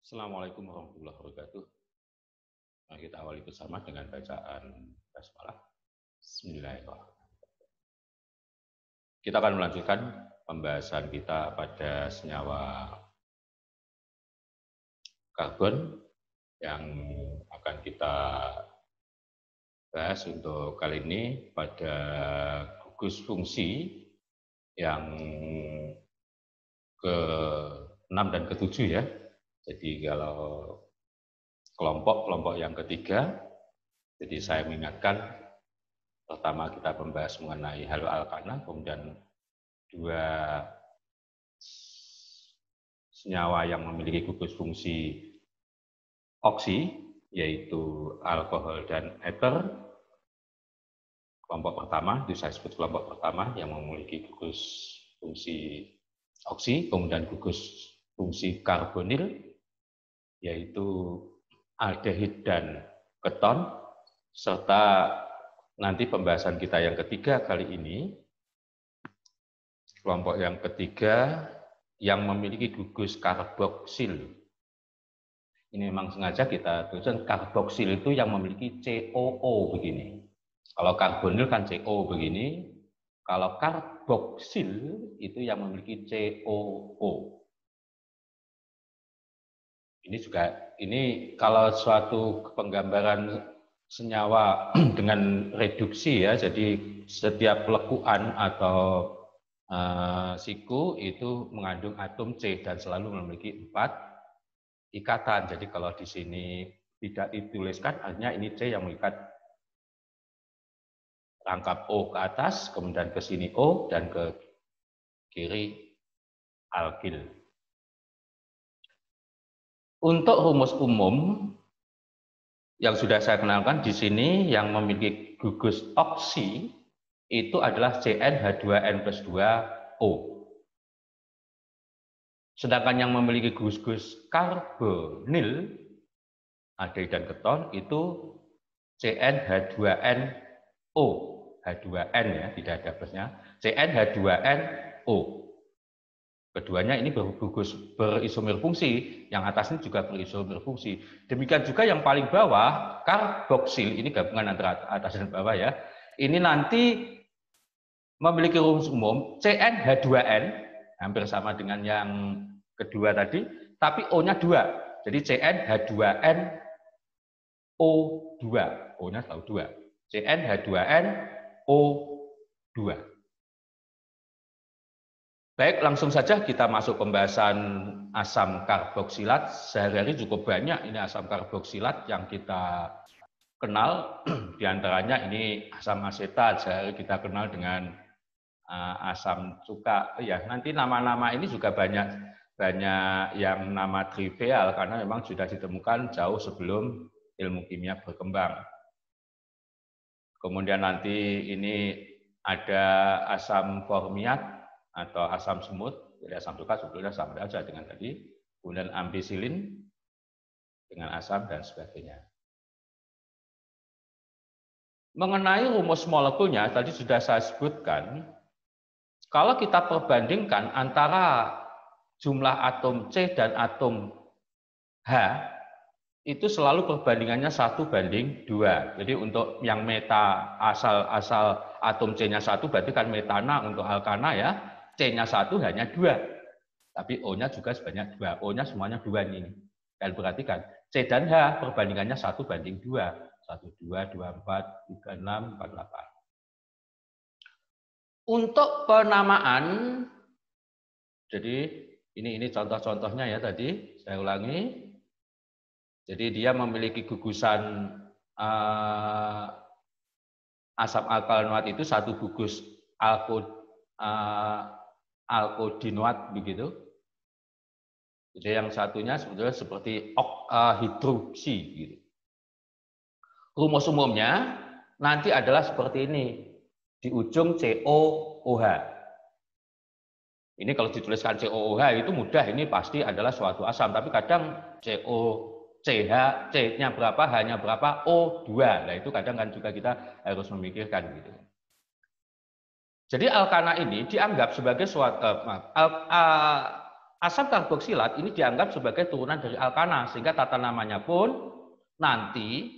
Assalamualaikum warahmatullahi wabarakatuh. Mari kita awali bersama dengan bacaan basmalah. Bismillahirrahmanirrahim. Kita akan melanjutkan pembahasan kita pada senyawa karbon yang akan kita bahas untuk kali ini pada gugus fungsi yang ke-6 dan ke-7 ya. Jadi kalau kelompok yang ketiga, jadi saya mengingatkan, pertama kita membahas mengenai haloalkana, kemudian dua senyawa yang memiliki gugus fungsi oksi, yaitu alkohol dan ether. Kelompok pertama, itu saya sebut kelompok pertama yang memiliki gugus fungsi oksi, kemudian gugus fungsi karbonil, yaitu aldehid dan keton, serta nanti pembahasan kita yang ketiga kali ini, kelompok yang ketiga yang memiliki gugus karboksil. Ini memang sengaja kita tuliskan karboksil itu yang memiliki COO begini. Kalau karbonil kan CO begini, kalau karboksil itu yang memiliki COO. Ini kalau suatu penggambaran senyawa dengan reduksi ya, jadi setiap lekuan atau siku itu mengandung atom C dan selalu memiliki 4 ikatan. Jadi kalau di sini tidak dituliskan, artinya ini C yang mengikat rangkap O ke atas, kemudian ke sini O dan ke kiri alkil. Untuk rumus umum yang sudah saya kenalkan di sini yang memiliki gugus oksi itu adalah CnH2n+2O. Sedangkan yang memiliki gugus karbonil, aldehid dan keton itu CnH2nO, H2n ya, tidak ada plusnya, CnH2nO. Keduanya ini berisomer fungsi, yang atas ini juga berisomer fungsi. Demikian juga yang paling bawah, karboksil, ini gabungan antara atas dan bawah ya. Ini nanti memiliki rumus umum CnH2n, hampir sama dengan yang kedua tadi, tapi O-nya 2. Jadi CnH2nO2, O-nya selalu 2. CnH2nO2. Baik, langsung saja kita masuk pembahasan asam karboksilat. Sehari-hari cukup banyak ini asam karboksilat yang kita kenal. Di antaranya ini asam asetat, sehari kita kenal dengan asam cuka. Ya, nanti nama-nama ini juga banyak yang nama trivial karena memang sudah ditemukan jauh sebelum ilmu kimia berkembang. Kemudian nanti ini ada asam formiat atau asam semut, jadi asam cuka sebetulnya sama saja dengan tadi, kemudian ampisilin dengan asam dan sebagainya. Mengenai rumus molekulnya, tadi sudah saya sebutkan, kalau kita perbandingkan antara jumlah atom C dan atom H, itu selalu perbandingannya 1:2. Jadi untuk yang meta asal atom C-nya 1 berarti kan metana untuk alkana ya. C-nya 1 hanya 2, tapi O-nya juga sebanyak 2. O-nya semuanya 2 ini. Dan perhatikan, C dan H perbandingannya 1:2. 1, 2, 2, 4, 3, 6, 4, 8. Untuk penamaan, jadi ini contoh-contohnya ya tadi, saya ulangi. Jadi dia memiliki gugusan asam alkaloid itu satu gugus alkodinoat begitu. Jadi yang satunya sebetulnya seperti hidroksi gitu. Rumus umumnya nanti adalah seperti ini. Di ujung COOH. Ini kalau dituliskan COOH itu mudah, ini pasti adalah suatu asam, tapi kadang C-nya berapa, H-nya berapa, O2. Nah itu kadang kan juga kita harus memikirkan gitu. Jadi alkana ini dianggap sebagai suatu asam karboksilat ini dianggap sebagai turunan dari alkana, sehingga tata namanya pun nanti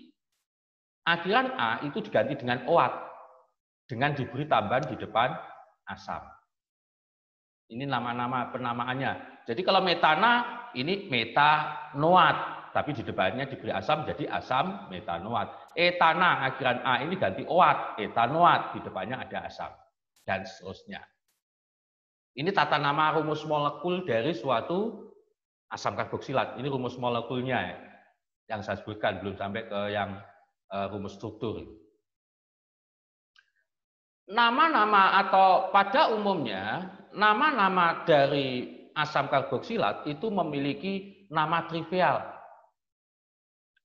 akhiran A itu diganti dengan OAT, dengan diberi tambahan di depan asam. Ini nama-nama penamaannya. Jadi kalau metana ini metanoat, tapi di depannya diberi asam jadi asam metanoat. Etana akhiran A ini ganti OAT, etanoat, di depannya ada asam, dan seterusnya. Ini tata nama rumus molekul dari suatu asam karboksilat. Ini rumus molekulnya yang saya sebutkan, belum sampai ke yang rumus struktur. Nama-nama atau pada umumnya nama-nama dari asam karboksilat itu memiliki nama trivial.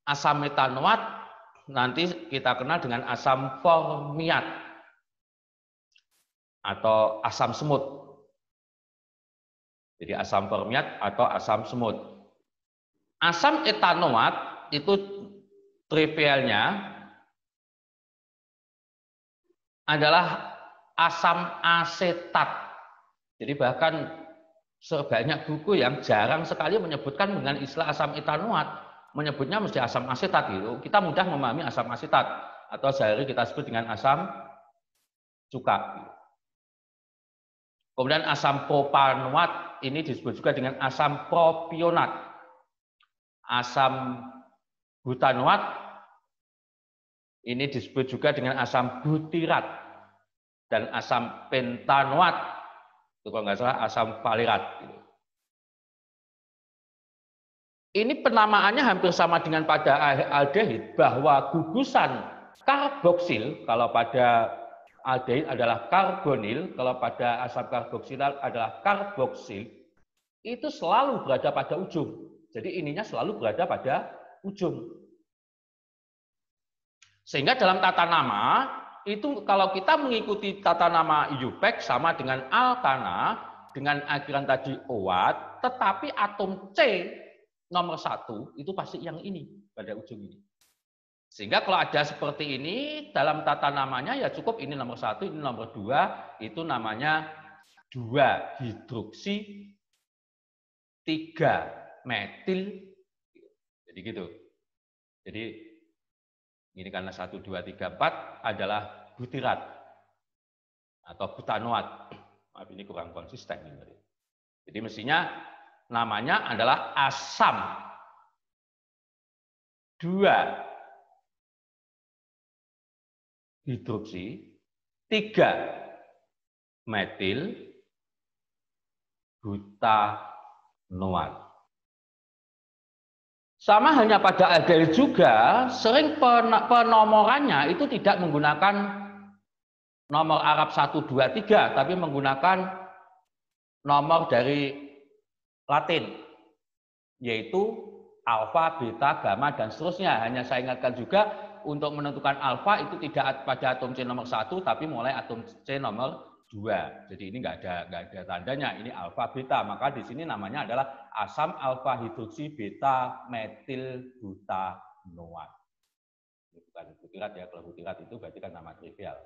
Asam metanoat nanti kita kenal dengan asam formiat atau asam semut. Jadi asam formiat atau asam semut. Asam etanoat itu trivialnya adalah asam asetat. Jadi bahkan sebanyak buku yang jarang sekali menyebutkan dengan istilah asam etanoat, menyebutnya mesti asam asetat gitu. Kita mudah memahami asam asetat atau sehari kita sebut dengan asam cuka. Kemudian asam propanoat ini disebut juga dengan asam propionat. Asam butanoat ini disebut juga dengan asam butirat. Dan asam pentanoat itu kalau nggak salah asam valerat. Ini penamaannya hampir sama dengan pada aldehid, bahwa gugusan karboksil kalau pada aldehid adalah karbonil, kalau pada asam karboksilat adalah karboksil, itu selalu berada pada ujung. Jadi ininya selalu berada pada ujung. Sehingga dalam tata nama itu kalau kita mengikuti tata nama IUPAC sama dengan alkana dengan akhiran tadi OAT, tetapi atom C nomor 1 itu pasti yang ini pada ujung ini. Sehingga kalau ada seperti ini dalam tata namanya ya cukup ini nomor 1, ini nomor 2, itu namanya 2 hidroksi 3 metil. Jadi gitu. Jadi ini karena 1, 2, 3, 4 adalah butirat atau butanoat. Maaf ini kurang konsisten. Jadi mestinya namanya adalah asam 2 hidroksi 3 metil butanoat. Sama halnya pada aldehid juga, sering penomorannya itu tidak menggunakan nomor Arab 1, 2, 3, tapi menggunakan nomor dari Latin, yaitu alfa, beta, gamma, dan seterusnya. Hanya saya ingatkan juga, untuk menentukan alfa itu tidak pada atom C nomor 1, tapi mulai atom C nomor 2. Jadi ini nggak ada tandanya, ini alfa, beta. Maka di sini namanya adalah asam alfa hidroksi beta metil butanoat. Ini bukan butirat ya, kalau butirat itu berarti kan nama trivial.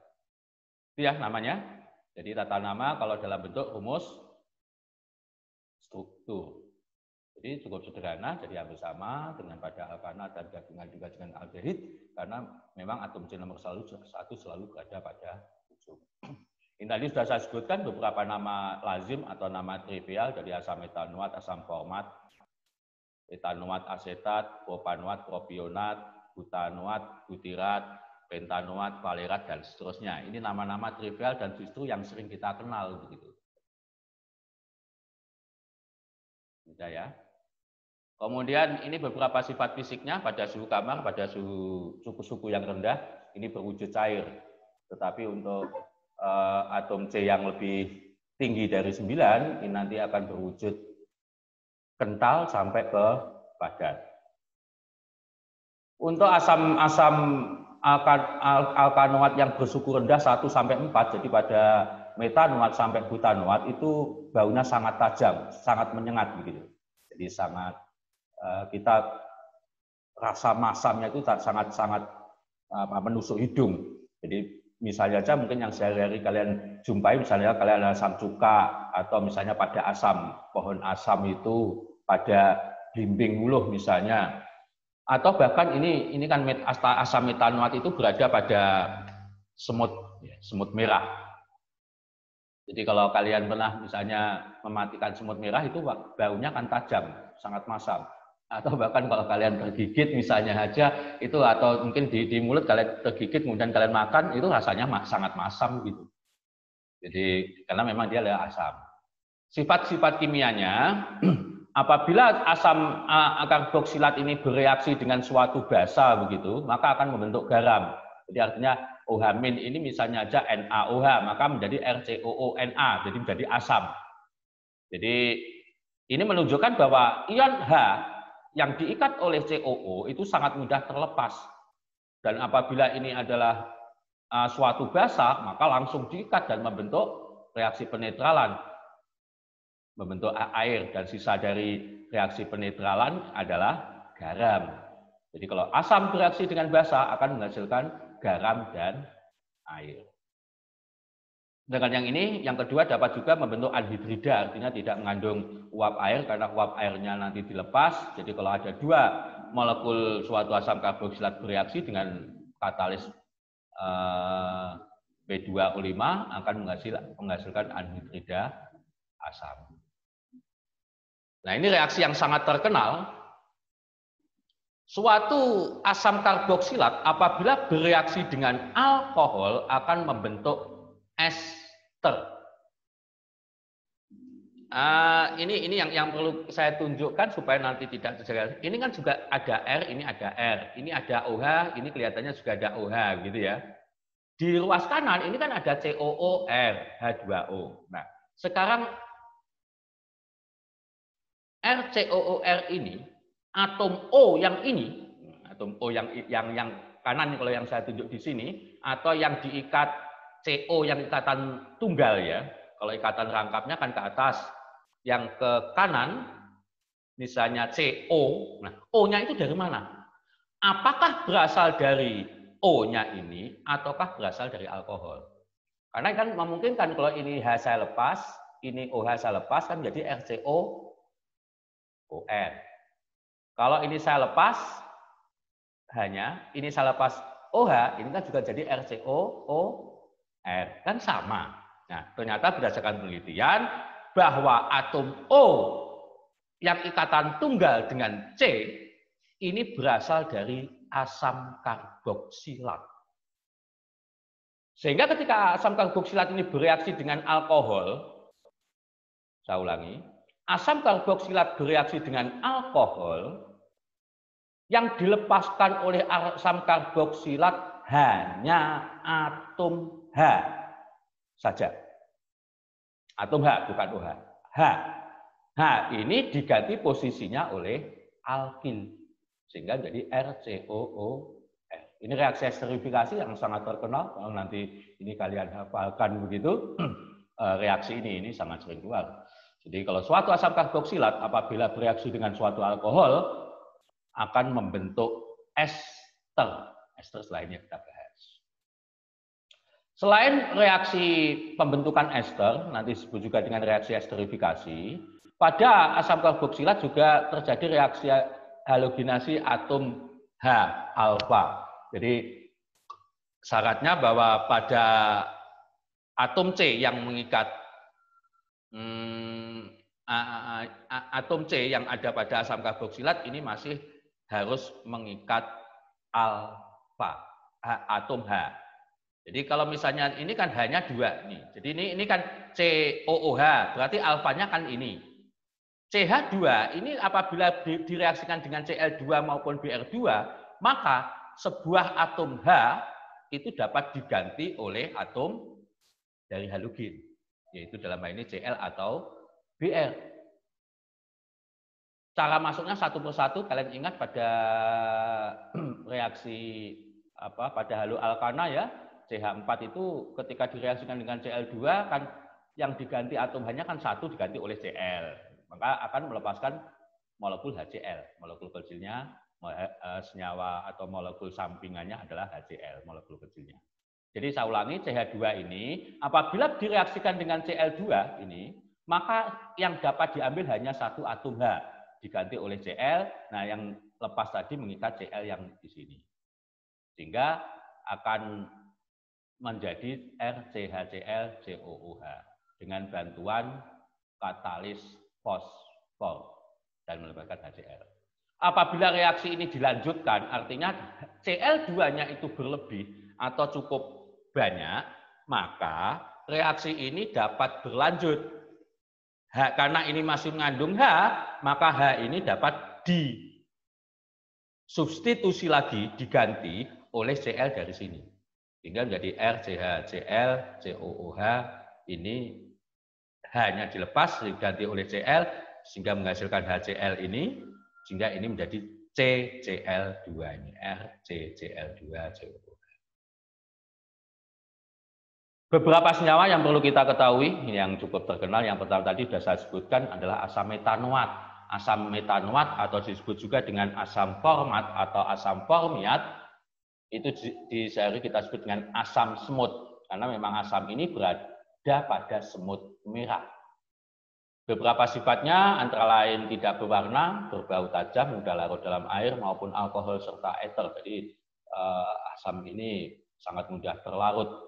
Itu ya namanya. Jadi tata nama kalau dalam bentuk rumus struktur. Jadi cukup sederhana, jadi hampir sama dengan pada alkana dan gabungan juga dengan aldehid, karena memang atom C nomor 1 selalu berada pada ujung. Ini tadi sudah saya sebutkan beberapa nama lazim atau nama trivial dari asam etanoat, asam format, etanoat asetat, propanoat, propionat, butanoat, butirat, pentanoat, valerat, dan seterusnya. Ini nama-nama trivial dan justru yang sering kita kenal begitu. Bisa ya. Kemudian ini beberapa sifat fisiknya pada suhu kamar, pada suhu yang rendah, ini berwujud cair. Tetapi untuk atom C yang lebih tinggi dari 9, ini nanti akan berwujud kental sampai ke padat. Untuk asam-asam alkanoat yang bersuhu rendah 1 sampai 4, jadi pada metanoat sampai butanoat itu baunya sangat tajam, sangat menyengat begitu. Jadi sangat kita rasa masamnya itu sangat menusuk hidung. Jadi misalnya aja mungkin yang sehari-hari kalian jumpai, misalnya kalian ada asam cuka, atau misalnya pada asam, pohon asam itu pada blimbing uluh misalnya, atau bahkan ini kan asam metanoat itu berada pada semut, semut merah. Jadi kalau kalian pernah misalnya mematikan semut merah itu baunya kan tajam, sangat masam. Atau bahkan kalau kalian tergigit misalnya aja itu, atau mungkin di mulut kalian tergigit kemudian kalian makan, itu rasanya sangat masam gitu. Jadi karena memang dia adalah asam. Sifat-sifat kimianya, apabila asam karboksilat ini bereaksi dengan suatu basa begitu, maka akan membentuk garam. Jadi artinya OH- ini misalnya aja NaOH, maka menjadi RCOONa, jadi menjadi asam. Jadi ini menunjukkan bahwa ion H yang diikat oleh COO itu sangat mudah terlepas. Dan apabila ini adalah suatu basa, maka langsung diikat dan membentuk reaksi penetralan, membentuk air, dan sisa dari reaksi penetralan adalah garam. Jadi kalau asam bereaksi dengan basa akan menghasilkan garam dan air. Dengan yang ini, yang kedua dapat juga membentuk anhidrida, artinya tidak mengandung uap air karena uap airnya nanti dilepas. Jadi kalau ada dua molekul suatu asam karboksilat bereaksi dengan katalis B2O5 akan menghasilkan anhidrida asam. Nah, ini reaksi yang sangat terkenal. Suatu asam karboksilat apabila bereaksi dengan alkohol akan membentuk ester. Ini yang perlu saya tunjukkan supaya nanti tidak terjadi. Ini kan juga ada R, ini ada R, ini ada OH, ini kelihatannya juga ada OH gitu ya. Di ruas kanan ini kan ada COOR, H2O. Nah, sekarang RCOOR ini, atom O yang ini, atom O yang kanan kalau yang saya tunjuk di sini, atau yang diikat CO yang ikatan tunggal ya. Kalau ikatan rangkapnya kan ke atas, yang ke kanan misalnya CO. Nah, O-nya itu dari mana? Apakah berasal dari O-nya ini ataukah berasal dari alkohol? Karena kan memungkinkan kalau ini H saya lepas, ini OH saya lepas kan jadi RCO OR. Kalau ini saya lepas hanya, ini saya lepas OH, ini kan juga jadi RCOOR. Kan sama. Nah, ternyata berdasarkan penelitian bahwa atom O yang ikatan tunggal dengan C ini berasal dari asam karboksilat. Sehingga ketika asam karboksilat ini bereaksi dengan alkohol, saya ulangi, asam karboksilat bereaksi dengan alkohol, yang dilepaskan oleh asam karboksilat hanya atom H saja. Atom H, bukan OH. H. H ini diganti posisinya oleh alkil. Sehingga jadi RCOOR. Ini reaksi esterifikasi yang sangat terkenal. Kalau nanti ini kalian hafalkan begitu, reaksi ini sangat sering keluar. Jadi kalau suatu asam karboksilat apabila bereaksi dengan suatu alkohol akan membentuk ester. Ester selainnya kita bahas. Selain reaksi pembentukan ester, nanti disebut juga dengan reaksi esterifikasi, pada asam karboksilat juga terjadi reaksi halogenasi atom H alfa. Jadi syaratnya bahwa pada atom C yang mengikat atom C yang ada pada asam karboksilat ini masih harus mengikat alfa, atom H. Jadi kalau misalnya ini kan hanya dua nih. Jadi ini kan COOH, berarti alfanya kan ini. CH2 ini apabila direaksikan dengan Cl2 maupun Br2, maka sebuah atom H itu dapat diganti oleh atom dari halogen, yaitu dalam hal ini Cl atau Br. Cara masuknya satu persatu, kalian ingat pada reaksi pada haloalkana ya, CH4 itu ketika direaksikan dengan Cl2 kan yang diganti atom H-nya kan satu diganti oleh Cl. Maka akan melepaskan molekul HCl. Molekul kecilnya senyawa atau molekul sampingannya adalah HCl, molekul kecilnya. Jadi saya ulangi, CH2 ini apabila direaksikan dengan Cl2 ini, maka yang dapat diambil hanya satu atom H diganti oleh Cl. Nah, yang lepas tadi mengikat Cl yang di sini. Sehingga akan menjadi RCHCl-COOH dengan bantuan katalis fosfor dan melepaskan HCl. Apabila reaksi ini dilanjutkan, artinya Cl2-nya itu berlebih atau cukup banyak, maka reaksi ini dapat berlanjut. Karena ini masih mengandung H, maka H ini dapat disubstitusi lagi, diganti oleh Cl dari sini. Sehingga menjadi RCHCl-COOH, ini H-nya dilepas, diganti oleh Cl, sehingga menghasilkan HCl ini, sehingga ini menjadi CCl2, ini RCCl2COOH. Beberapa senyawa yang perlu kita ketahui, yang cukup terkenal, yang pertama tadi sudah saya sebutkan adalah asam metanoat. Asam metanoat atau disebut juga dengan asam format atau asam formiat, itu di sehari kita sebut dengan asam semut, karena memang asam ini berada pada semut merah. Beberapa sifatnya antara lain tidak berwarna, berbau tajam, mudah larut dalam air maupun alkohol serta eter. Jadi asam ini sangat mudah terlarut.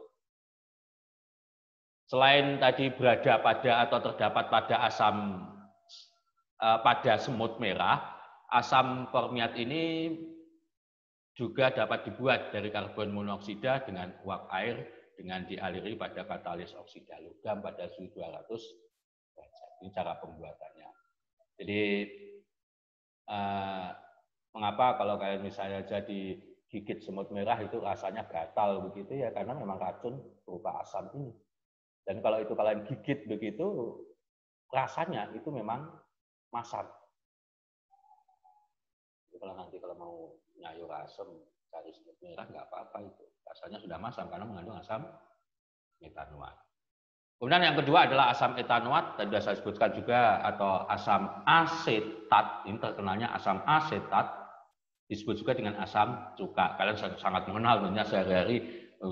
Selain tadi berada pada atau terdapat pada asam pada semut merah, asam formiat ini juga dapat dibuat dari karbon monoksida dengan uap air dengan dialiri pada katalis oksida logam pada suhu 200 derajat. Ini cara pembuatannya. Jadi mengapa kalau kalian misalnya jadi gigit semut merah itu rasanya gatal begitu ya, karena memang racun berupa asam ini. Dan kalau itu kalian gigit begitu, rasanya itu memang masam. Kalau nanti kalau mau nyayur asam cari semut merah nggak apa-apa, itu rasanya sudah masam karena mengandung asam metanoat. Kemudian yang kedua adalah asam etanoat, tadi sudah saya sebutkan juga, atau asam asetat. Ini terkenalnya asam asetat, disebut juga dengan asam cuka. Kalian sangat mengenal tentunya sehari-hari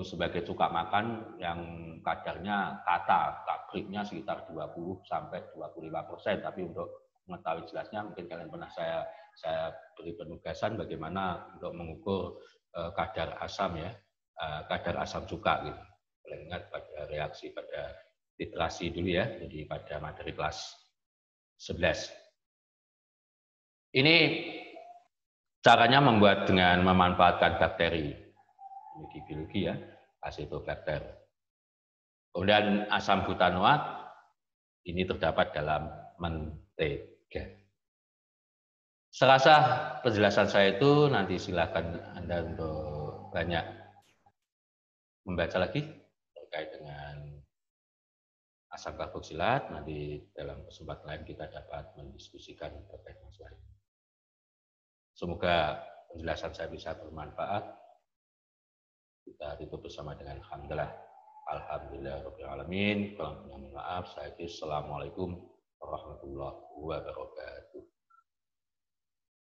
sebagai cuka makan yang kadarnya kabriknya sekitar 20 sampai 25%. Tapi untuk mengetahui jelasnya mungkin kalian pernah saya beri penugasan bagaimana untuk mengukur kadar asam ya, kadar asam cuka gitu. Kalian ingat pada reaksi pada titrasi dulu ya, jadi pada materi kelas 11. Ini caranya membuat dengan memanfaatkan bakteri, biologi ya, Acetobacter. Kemudian asam butanoat ini terdapat dalam mentega. Serasa penjelasan saya itu nanti silakan Anda untuk banyak membaca lagi terkait dengan asam karboksilat. Nanti dalam kesempatan lain kita dapat mendiskusikan terkait masalah ini. Semoga penjelasan saya bisa bermanfaat. Kita tutup bersama dengan alhamdulillah. Alhamdulillahirabbil alamin. Kurang maaf. Assalamualaikum warahmatullahi wabarakatuh.